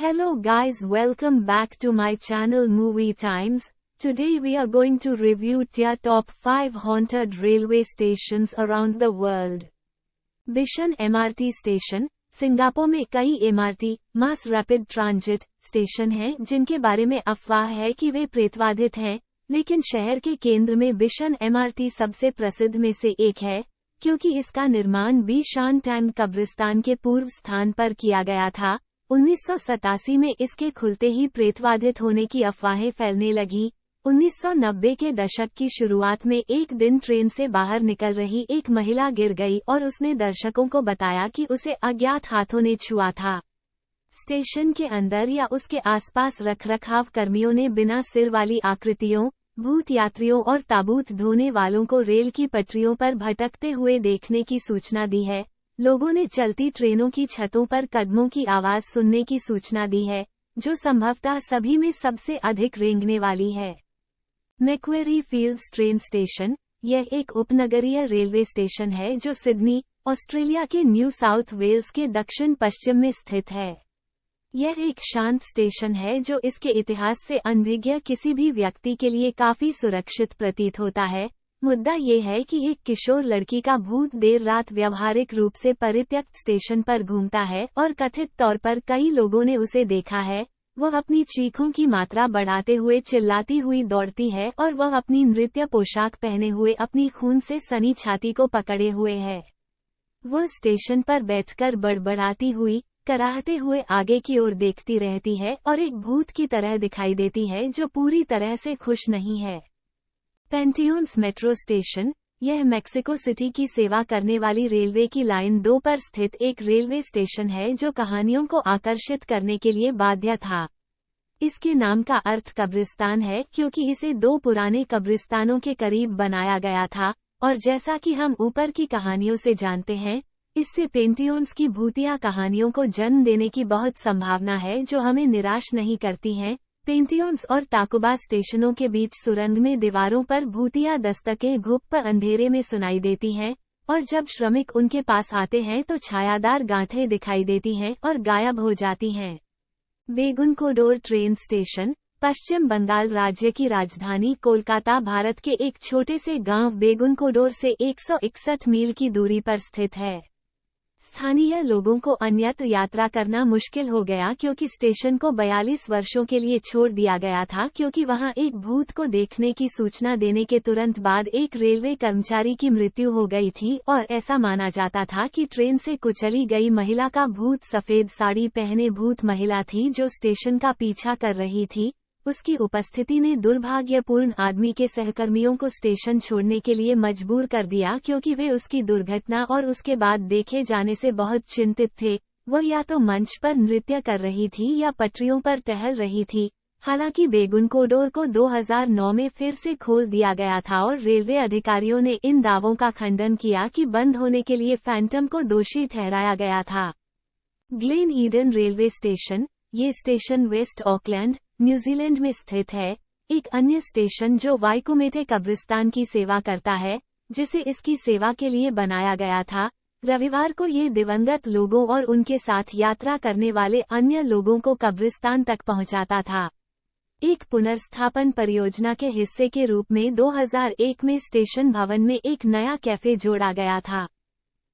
Hello guys, welcome back to my channel Movie Times. Today we are going to review tier top 5 haunted railway stations around the world. Bishan MRT station. Singapore में कई MRT mass rapid transit station हैं जिनके बारे में अफवाह है कि वे प्रेतवाधित हैं, लेकिन शहर के केंद्र में बिशन MRT सबसे प्रसिद्ध में से एक है, क्योंकि इसका निर्माण बिशान टैंग कब्रिस्तान के पूर्व स्थान पर किया गया था। 1987 में इसके खुलते ही प्रेतवाधित होने की अफवाहें फैलने लगी। 1990 के दशक की शुरुआत में एक दिन ट्रेन से बाहर निकल रही एक महिला गिर गई और उसने दर्शकों को बताया कि उसे अज्ञात हाथों ने छुआ था। स्टेशन के अंदर या उसके आसपास रखरखाव कर्मियों ने बिना सिर वाली आकृतियों, भूत यात्रियों और ताबूत ढोने वालों को रेल की पटरियों पर भटकते हुए देखने की सूचना दी है। लोगों ने चलती ट्रेनों की छतों पर कदमों की आवाज सुनने की सूचना दी है, जो संभवतः सभी में सबसे अधिक रेंगने वाली है। Macquarie fields train station. यह एक उपनगरीय रेलवे स्टेशन है जो सिडनी, ऑस्ट्रेलिया के न्यू साउथ वेल्स के दक्षिण पश्चिम में स्थित है। यह एक शांत स्टेशन है जो इसके इतिहास से अनभिज्ञ किसी भी व्यक्ति के लिए काफी सुरक्षित प्रतीत होता है। मुद्दा ये है कि एक किशोर लड़की का भूत देर रात व्यावहारिक रूप से परित्यक्त स्टेशन पर घूमता है और कथित तौर पर कई लोगों ने उसे देखा है। वह अपनी चीखों की मात्रा बढ़ाते हुए चिल्लाती हुई दौड़ती है और वह अपनी नृत्य पोशाक पहने हुए अपनी खून से सनी छाती को पकड़े हुए है। वह स्टेशन पर बैठकर बड़बड़ाती हुई, कराहते हुए आगे की ओर देखती रहती है और एक भूत की तरह दिखाई देती है जो पूरी तरह से खुश नहीं है। पेंटियोन्स मेट्रो स्टेशन। यह मेक्सिको सिटी की सेवा करने वाली रेलवे की लाइन 2 पर स्थित एक रेलवे स्टेशन है जो कहानियों को आकर्षित करने के लिए बाध्य था। इसके नाम का अर्थ कब्रिस्तान है क्योंकि इसे 2 पुराने कब्रिस्तानों के करीब बनाया गया था, और जैसा कि हम ऊपर की कहानियों से जानते हैं, इससे पेंटियोन्स की भूतिया कहानियों को जन्म देने की बहुत संभावना है जो हमें निराश नहीं करती हैं। पेंटियोन्स और ताकुबा स्टेशनों के बीच सुरंग में दीवारों पर भूतिया दस्तकें घुप अंधेरे में सुनाई देती हैं, और जब श्रमिक उनके पास आते हैं तो छायादार गांठें दिखाई देती हैं और गायब हो जाती हैं। Begunkodor train station. पश्चिम बंगाल राज्य की राजधानी कोलकाता भारत के एक छोटे से गांव बेगुनकोडोर से 161 मील की दूरी पर स्थित है। स्थानीय लोगों को अन्यत्र यात्रा करना मुश्किल हो गया क्योंकि स्टेशन को 42 वर्षों के लिए छोड़ दिया गया था, क्योंकि वहां एक भूत को देखने की सूचना देने के तुरंत बाद एक रेलवे कर्मचारी की मृत्यु हो गई थी और ऐसा माना जाता था कि ट्रेन से कुचली गई महिला का भूत सफेद साड़ी पहने भूत महिला थी जो स्टेशन का पीछा कर रही थी। उसकी उपस्थिति ने दुर्भाग्यपूर्ण आदमी के सहकर्मियों को स्टेशन छोड़ने के लिए मजबूर कर दिया क्योंकि वे उसकी दुर्घटना और उसके बाद देखे जाने से बहुत चिंतित थे। वह या तो मंच पर नृत्य कर रही थी या पटरियों पर टहल रही थी। हालांकि बेगुनकोडोर को 2009 में फिर से खोल दिया गया था और रेलवे अधिकारियों ने इन दावों का खंडन किया कि बंद होने के लिए फैंटम को दोषी ठहराया गया था। Glenn Eden railway station. ये स्टेशन वेस्ट ऑकलैंड, न्यूजीलैंड में स्थित है। एक अन्य स्टेशन जो वाइकुमेटे कब्रिस्तान की सेवा करता है, जिसे इसकी सेवा के लिए बनाया गया था, रविवार को ये दिवंगत लोगों और उनके साथ यात्रा करने वाले अन्य लोगों को कब्रिस्तान तक पहुंचाता था। एक पुनर्स्थापन परियोजना के हिस्से के रूप में 2001 में स्टेशन भवन में एक नया कैफे जोड़ा गया था।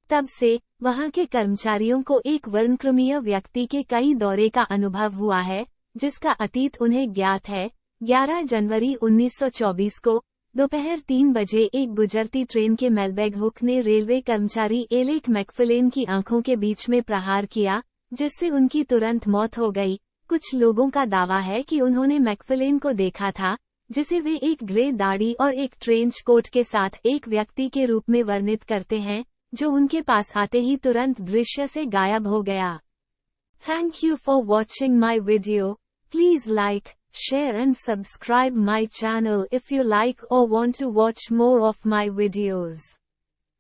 तब से वहां के कर्मचारियों को एक वर्णक्रमीय व्यक्ति के कई दौरे का अनुभव हुआ है, जिसका अतीत उन्हें ज्ञात है। 11 जनवरी 1924 को दोपहर 3 बजे एक गुजरती ट्रेन के मेलबैग हुक ने रेलवे कर्मचारी एलेक मैकफलेन की आंखों के बीच में प्रहार किया, जिससे उनकी तुरंत मौत हो गई। कुछ लोगों का दावा है कि उन्होंने मैकफलेन को देखा था, जिसे वे एक ग्रे दाढ़ी और एक ट्रेंच कोट के साथ एक व्यक्ति के रूप में वर्णित करते हैं, जो उनके पास आते ही तुरंत दृश्य से गायब हो गया। Thank you for watching my video. Please like, share and subscribe my channel if you like or want to watch more of my videos.